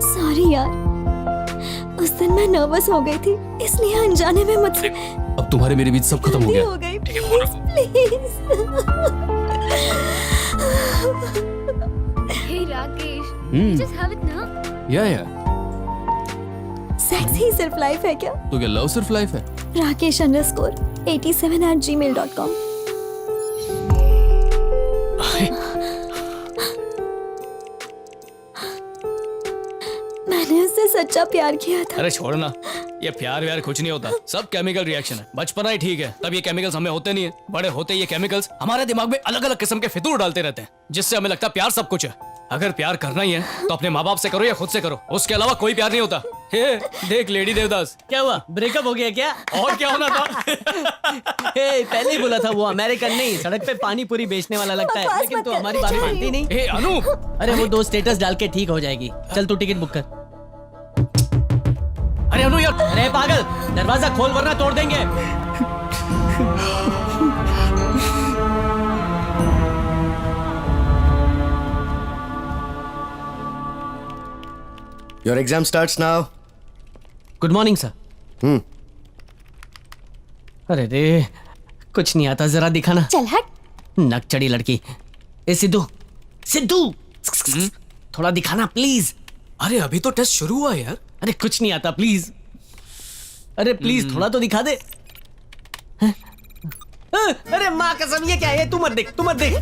Sorry यार, उस दिन मैं नर्वस हो गई थी, इसलिए अनजाने में मुझसे अब तुम्हारे मेरे बीच सब खत्म हो गया। हो गई। Please Hey Rakesh, just have it now. या सेक्स ही सिर्फ लाइफ है क्या? तो क्या लव सिर्फ लाइफ है? rakesh_87@gmail.com। मैंने उससे सच्चा प्यार किया था। अरे छोड़ ना, ये प्यार व्यार कुछ नहीं होता, सब केमिकल रिएक्शन है। बचपना ही ठीक है, तब ये केमिकल्स हमें होते नहीं है। बड़े होते ये केमिकल्स हमारे दिमाग में अलग अलग किस्म के फितूर डालते रहते हैं, जिससे हमें लगता है प्यार सब कुछ है। अगर प्यार करना ही है तो अपने माँ बाप से करो या खुद से करो, उसके अलावा कोई प्यार नहीं होता। हे देख लेडी देवदास, क्या हुआ? ब्रेकअप हो गया क्या? और क्या होना था? हे, पहले ही बोला था वो अमेरिकन नहीं, सड़क पे पानी पूरी बेचने वाला लगता है, बकवास लेकिन मत तू कर, हमारी मैं बात जा रही मानती नहीं। हे अनु, अरे वो 2 स्टेटस डाल के ठीक हो जाएगी। चल तू टिकट बुक कर। अरे अनु यार, अरे पागल, दरवाजा खोल वरना तोड़ देंगे। Your exam starts now. Good morning sir. अरे रे, कुछ नहीं आता, जरा दिखाना। चल हट। नक चढ़ी लड़की। ए सिद्धू, सिद्धू, थोड़ा दिखाना प्लीज। अरे अभी तो टेस्ट शुरू हुआ यार। अरे कुछ नहीं आता, प्लीज। अरे प्लीज थोड़ा तो दिखा दे। अरे माँ कसम, ये क्या है? तू मत देख, तू मत देख।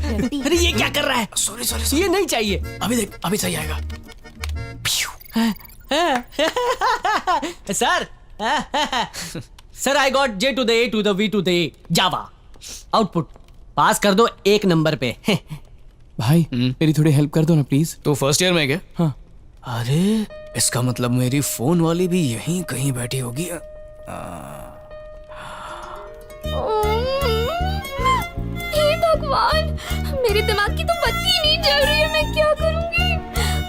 अरे ये क्या कर रहा है? सॉरी सॉरी, ये नहीं चाहिए। अभी देख, अभी सही आएगा। Sir, sir I got J to the A to the V to the A जावा। आउटपुट पास कर दो 1 नंबर पे। भाई मेरी थोड़ी हेल्प कर दो ना प्लीज। तो फर्स्ट ईयर में क्या? हाँ। अरे इसका मतलब मेरी फोन वाली भी यहीं कहीं बैठी होगी। हे भगवान, मेरे दिमाग की तो बत्ती ही नहीं जल रही है, मैं क्या करूंगी?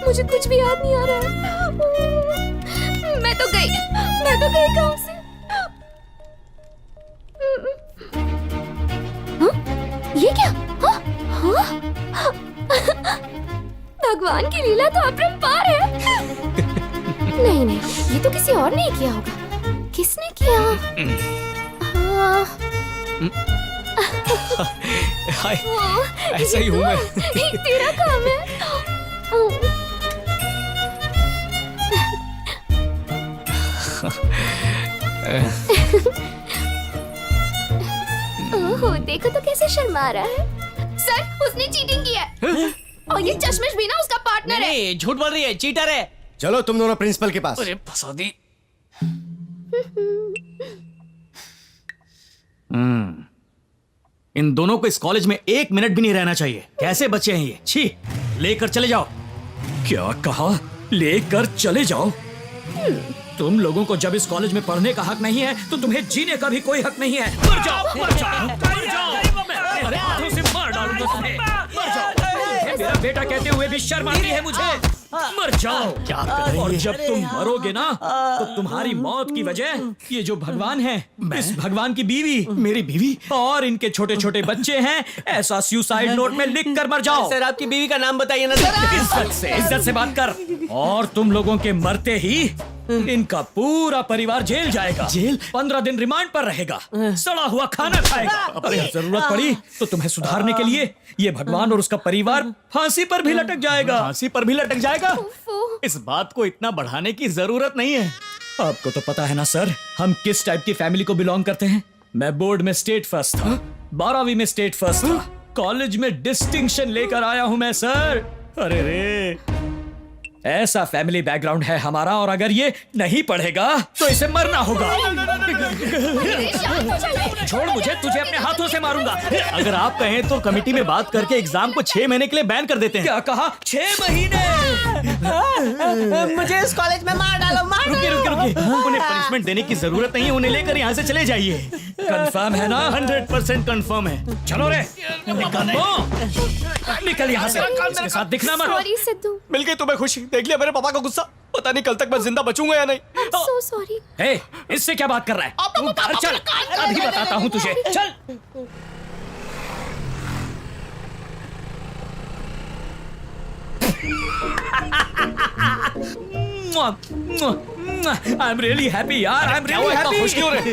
मुझे कुछ भी याद नहीं आ रहा है। मैं तो गई गाँव से। हाँ? ये क्या? हाँ? हाँ? भगवान की लीला तो अपरंपार है। नहीं नहीं, ये तो किसी और ने किया होगा। किसने किया? हाँ। हाय, ऐसा ही हूँ मैं। एक तेरा काम है। ओह, देखो तो कैसे शर्मा रहा है। सर, उसने चीटिंग की है। और ये चश्मिश भी ना उसका पार्टनर है। नहीं, झूठ बोल रही है, चीटर है। चलो तुम दोनों प्रिंसिपल के पास। अरे फंसा दी। इन दोनों को इस कॉलेज में 1 मिनट भी नहीं रहना चाहिए। कैसे बच्चे हैं ये? छी, लेकर चले जाओ। क्या कहा? लेकर चले जाओ? तुम लोगों को जब इस कॉलेज में पढ़ने का हक नहीं है तो तुम्हें जीने का भी कोई हक नहीं है। मर जाओ, मर जाओ, मर जाओ। अरे हाथों से मार डालूंगा तुम्हें। मर जाओ। तुम्हें मेरा बेटा कहते हुए भी शर्म आती है मुझे। मर जाओ। क्या और जब तुम मरोगे ना तो तुम्हारी मौत की वजह ये जो भगवान है, इस भगवान की बीवी, मेरी बीवी और इनके छोटे छोटे बच्चे हैं, ऐसा सुसाइड नोट में लिख कर मर जाओ। सर आपकी बीवी का नाम बताइए ना सर। इज्जत से बात कर। और तुम लोगों के मरते ही इनका पूरा परिवार जेल जाएगा। जेल 15 दिन रिमांड पर रहेगा, सड़ा हुआ खाना खाएगा। अगर जरूरत पड़ी तो तुम्हें सुधारने के लिए ये भगवान और उसका परिवार फांसी पर भी लटक जाएगा। फांसी पर भी लटक जाएगा? इस बात को इतना बढ़ाने की जरूरत नहीं है। आपको तो पता है ना सर, हम किस टाइप की फैमिली को बिलोंग करते हैं। मैं बोर्ड में स्टेट फर्स्ट था, 12वीं में स्टेट फर्स्ट था, कॉलेज में डिस्टिंक्शन लेकर आया हूं मैं सर। अरे रे, ऐसा फैमिली बैकग्राउंड है हमारा, और अगर ये नहीं पढ़ेगा तो इसे मरना होगा। छोड़ मुझे, तुझे अपने हाथों से मारूंगा। अगर आप कहें तो कमेटी में बात करके एग्जाम को 6 महीने के लिए बैन कर देते हैं। क्या कहा? 6 महीने? मुझे इस कॉलेज में मार डालो, मार। रुकिए रुकिए रुकिए, उन्हें पनिशमेंट देने की जरूरत नहीं है, उन्हें लेकर यहाँ से चले जाइए। कंफर्म है ना? 100% कंफर्म है। चलो रे, निकल यहाँ से। इसके साथ दिखना मत। सॉरी सिद्धू। मिल गई तुम्हें खुशी। देख लिया मेरे पापा का गुस्सा। पता नहीं कल तक मैं जिंदा बचूंगा या नहीं। So sorry. हे, इससे क्या बात कर रहा है? तू घर चल, अभी बताता हूँ तुझे। चल। आई एम रियली हैप्पी यार, आई एम रियली हैप्पी। खुश क्यों रहे?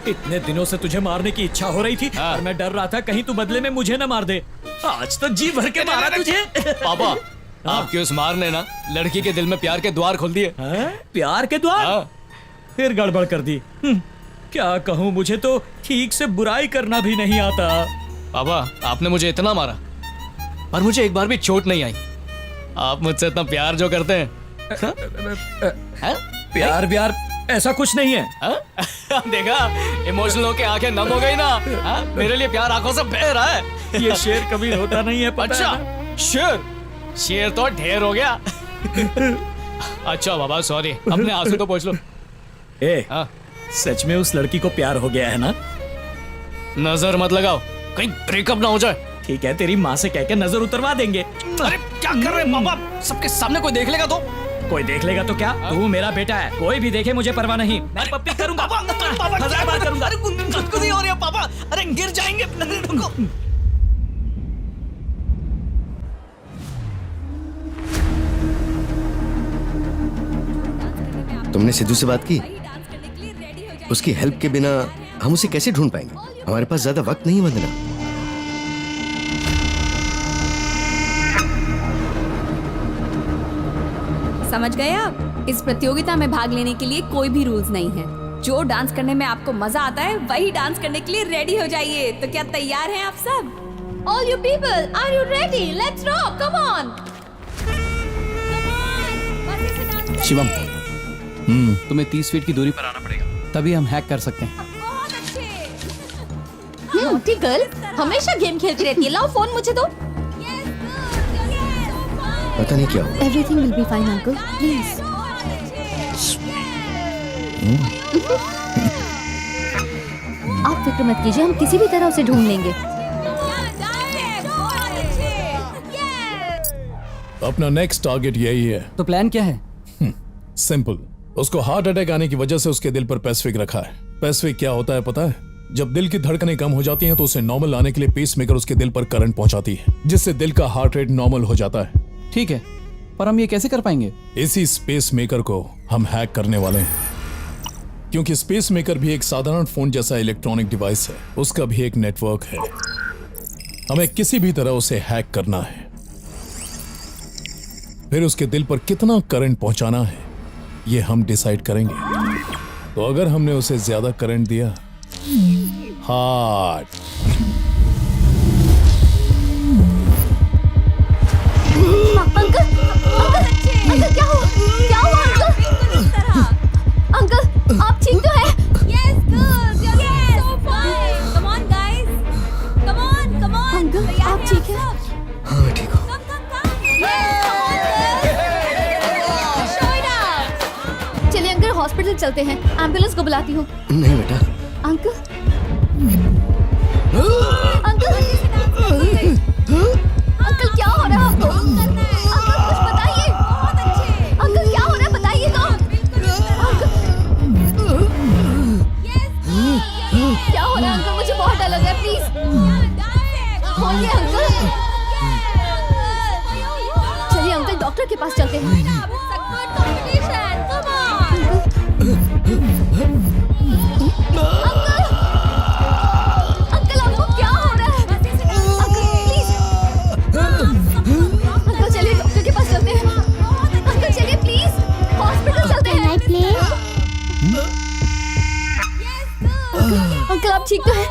इतने दिनों से तुझे मारने की इच्छा हो रही थी और मैं डर रहा था कहीं तू बदले में मुझे न मार दे। आज तो जी भर के मारा तुझे। पापा, आपके उस मार ने ना लड़की के दिल में प्यार के द्वार खोल दिए। प्यार के द्वार? फिर गड़बड़ कर दी। क्या कहूँ, मुझे तो ठीक से बुराई करना भी नहीं आता। पापा, आपने मुझे इतना मारा पर मुझे एक बार भी चोट नहीं आई। आप मुझसे इतना प्यार जो करते हैं। प्यार व्यार ऐसा कुछ नहीं है। देखा, इमोशनल होके आंखें नम हो गई ना। मेरे लिए प्यार आंखों से बह रहा है। ये शेर कभी होता नहीं है, पता अच्छा, है ना? शेर तो ढेर हो गया। अच्छा बाबा, सॉरी, अपने आंसू तो पोंछ लो। ए, सच में उस लड़की को प्यार हो गया है ना? नजर मत लगाओ, कहीं ब्रेकअप ना हो जाए। ठीक है, तेरी माँ से कह के नजर उतरवा देंगे। अरे क्या कर रहे हैं पापा? सबके सामने कोई देख लेगा तो? कोई देख लेगा तो क्या? तू मेरा बेटा है, कोई भी देखे मुझे परवाह नहीं। मैं पप्पी करूंगा, हजार बार करूंगा। अरे गुदगुदी हो रही है पापा, अरे गिर जाएंगे। अरे रुको। तुमने सिद्धू से बात की? उसकी हेल्प के बिना हम उसे कैसे ढूंढ पाएंगे? हमारे पास ज्यादा वक्त नहीं, वंदना। समझ गए आप? इस प्रतियोगिता में भाग लेने के लिए कोई भी रूल्स नहीं है। जो डांस करने में आपको मजा आता है वही डांस करने के लिए रेडी हो जाइए। तो क्या तैयार हैं आप सब? All you people, are you ready? Let's rock! Come on! Shivam, तुम्हें 30 फीट की दूरी पर आना पड़ेगा, तभी हम हैक कर सकते हैं। बहुत अच्छे। Naughty girl, हमेशा गेम खेलती रहती है। लाओ फोन मुझे दो। पता नहीं क्या हुआ। Everything will be fine, uncle. Please. आप फिक्र मत कीजिए, हम किसी भी तरह उसे ढूंढ लेंगे। अपना नेक्स्ट टारगेट यही है। तो प्लान क्या है? सिंपल, उसको हार्ट अटैक आने की वजह से उसके दिल पर पेसिफिक रखा है। पेसिफिक क्या होता है पता है? जब दिल की धड़कनें कम हो जाती हैं तो उसे नॉर्मल लाने के लिए पेसमेकर उसके दिल पर करंट पहुंचाती है, जिससे दिल का हार्ट रेट नॉर्मल हो जाता है। ठीक है, पर हम ये कैसे कर पाएंगे? इसी स्पेस मेकर को हम हैक करने वाले हैं, क्योंकि स्पेस मेकर भी एक साधारण फोन जैसा इलेक्ट्रॉनिक डिवाइस है। उसका भी एक नेटवर्क है। हमें किसी भी तरह उसे हैक करना है, फिर उसके दिल पर कितना करंट पहुंचाना है ये हम डिसाइड करेंगे। तो अगर हमने उसे ज्यादा करंट दिया, हार्ट अंकल क्या हुआ? क्या हुआ अंकल? आप ठीक तो हैं? Yes, good. Yes, so fine. Come on, guys. Come on, come on. Uncle, तैयार आप हैं ठीक हैं? सब? हाँ, मैं ठीक हूँ। Come. Yes, come on, girls. Show it up. चलिए अंकल, हॉस्पिटल चलते हैं। एम्बुलेंस को बुलाती हूँ। नहीं बेटा। अंकल अंकल अंकल क्या हो रहा है आपको? अंकल कुछ बताइए। अंकल क्या हो रहा है बताइए तो। क्या हो रहा है अंकल? मुझे बहुत डर लग रहा है। प्लीज खोलिए अंकल। चलिए अंकल, डॉक्टर के पास चलते हैं। अंकल आपको क्या हो रहा है? Uncle please. अंकल चलिए डॉक्टर के पास चलते हैं। अंकल चलिए प्लीज, हॉस्पिटल चलते हैं। अंकल आप ठीक तो हैं?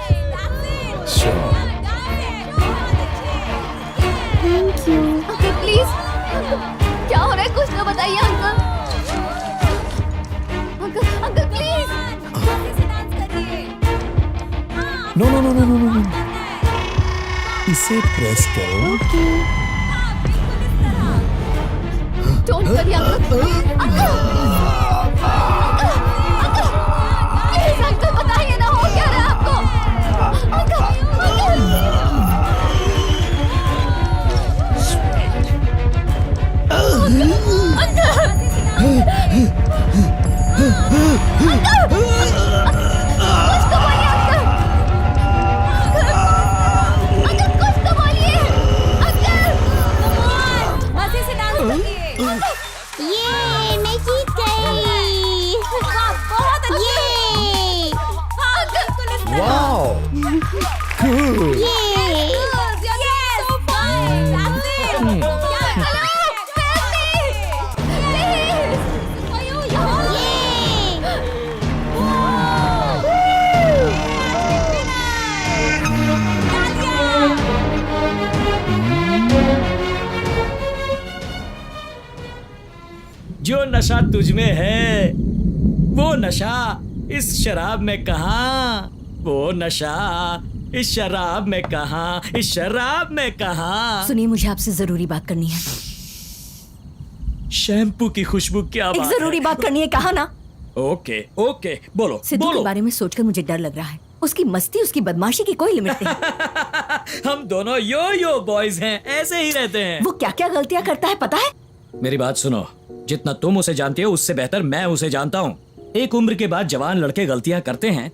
Thank you. अंकल प्लीज, क्या हो रहा है? कुछ तो बताइए uncle. Uncle uncle please. No no no no no no, इसे प्रेस करो। Don't worry uncle. Uncle please uncle बताइए ना, हो क्या रहा है आपको? अंकल मजे से डांस करिए। ये मैं जीत बहुत अच्छे। हाँ, बिल्कुल इस तरह। Wow cool. जो नशा तुझ में है वो नशा इस शराब में कहाँ, वो नशा इस शराब में कहाँ, इस शराब में कहाँ। सुनिए, मुझे आपसे जरूरी बात करनी है। शैम्पू की खुशबू क्या एक बात जरूरी है? बात करनी है, कहा ना। ओके ओके, बोलो सिद्धू के बोलो। बारे में सोचकर मुझे डर लग रहा है। उसकी मस्ती, उसकी बदमाशी की कोई लिमिट नहीं। हम दोनों यो बॉयज हैं, ऐसे ही रहते हैं। वो क्या क्या गलतियां करता है पता है? मेरी बात सुनो, जितना तुम उसे जानती हो उससे बेहतर मैं उसे जानता हूँ। एक उम्र के बाद जवान लड़के गलतियां करते हैं,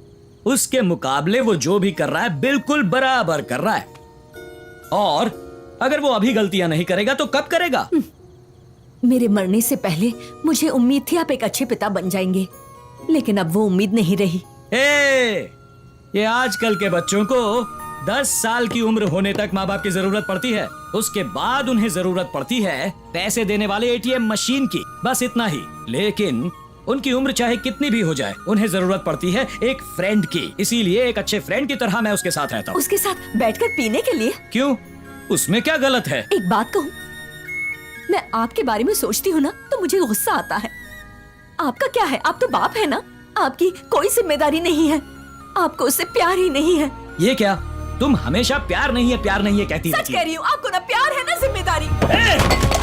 उसके मुकाबले वो जो भी कर रहा है बिल्कुल बराबर कर रहा है। और अगर वो अभी गलतियां नहीं करेगा तो कब करेगा? मेरे मरने से पहले मुझे उम्मीद थी आप एक अच्छे पिता बन जाएंगे, लेकिन अब वो उम्मीद नहीं रही। ये आजकल के बच्चों को 10 साल की उम्र होने तक माँ बाप की जरूरत पड़ती है, उसके बाद उन्हें जरूरत पड़ती है पैसे देने वाले एटीएम मशीन की, बस इतना ही। लेकिन उनकी उम्र चाहे कितनी भी हो जाए, उन्हें जरूरत पड़ती है एक फ्रेंड की। इसीलिए एक अच्छे फ्रेंड की तरह मैं उसके साथ रहता हूँ। उसके साथ बैठकर पीने के लिए? क्यों, उसमें क्या गलत है? एक बात कहूँ, मैं आपके बारे में सोचती हूँ ना तो मुझे गुस्सा आता है। आपका क्या है, आप तो बाप है ना, आपकी कोई जिम्मेदारी नहीं है, आपको उससे प्यार ही नहीं है। ये क्या, तुम हमेशा प्यार नहीं है कहती सच रहती कह हो। रही हूँ, आपको ना प्यार है ना जिम्मेदारी।